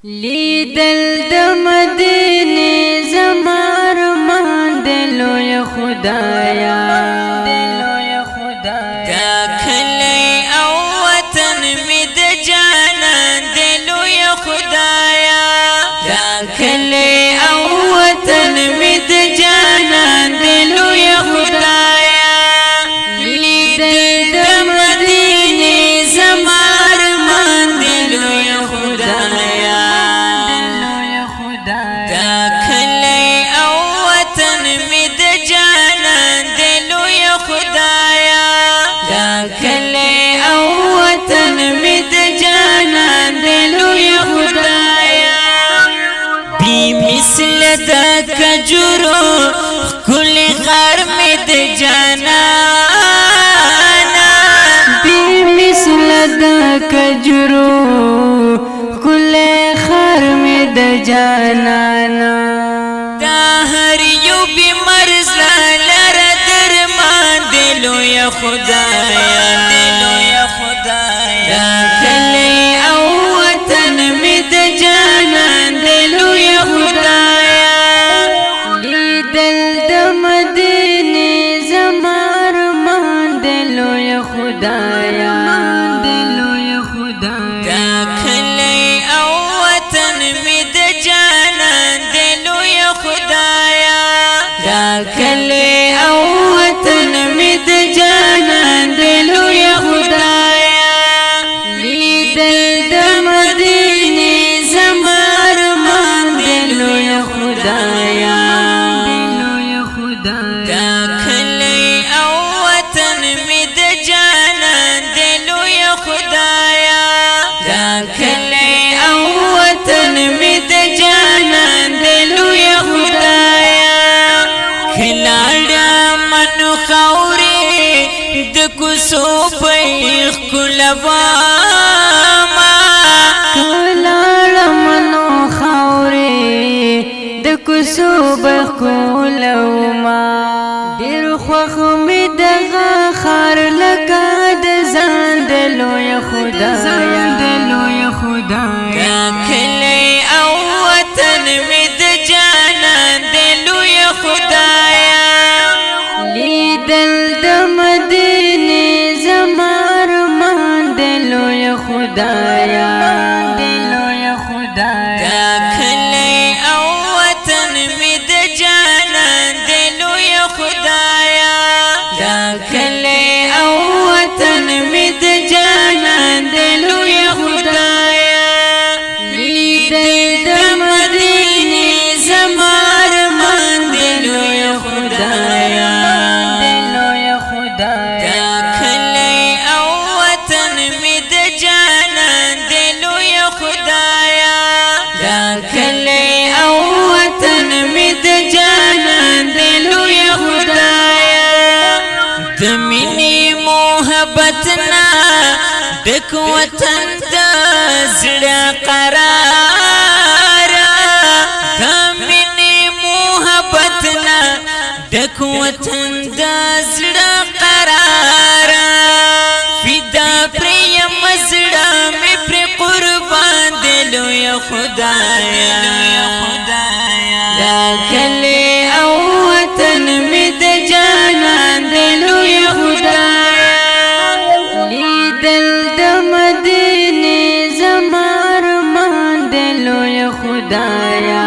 لیدل د مدینه زمار مان دلو یا خدایا دا کلی او وطن می د جانان دلو یا خدایا دا کلی او وطن می د جانان دلو یا خدایا لیدل د مدینه زمار مان دلو یا خدایا دا کلی او وطن می د جانان دلو یا خدایا دا کلی او وطن می د جانان دلو یا خدایا بی مثل د کجورو کل غر می د جانانا بی مثل د کجرو کل خر می د جانانا دا هر یو بی مرز لر درمان دلو یا خدایا دا کلی او وطن می د جانان دلو یا خدایا لیدل د مدینه زمار مان دلو یا خدایا دا کلی او وطن می د جانان دلو یا خدایا دا کلی او وطن می د جانان دلو یا خدایا لیدل د مدینه زمار مان دلو یا خدایا دا کلی او وطن می د جانان دلو یا خدایا دا کلی او وطن می د جانان دلو یا خدایا کلاړه منو خوري د کوسو پیخ کولواما کلالمنو خوري د کوسو بخولو ما ډیر خوخ می دغه خار لکه د ځان دلو یا خدایا دا کلی او وطن می د جانان دلو یا خدایا لیدل د مدینه زمار مان دلو یا خدایا دا کلی او وطن می د جانان دلو یا خدایا دا کلی او وطن می د جانان دلو یا خدایا لیدل د مدینه زمار مان دلو یا خدایا دا کلی او وطن می د جانان دلو یا خدایا دا کلی او وطن می د جانان دلو یا خدایا د مینې محبت نا ډک وطن د زړه قرار د مینې محبت نا ډک وطن د زړه قرار فدا پریم زړه مې پر قربان دلو یا خدایا دا کلی او وطن می د جانان دلو یا خدایا لیدل د مدینه زمار مان دلو یا خدایا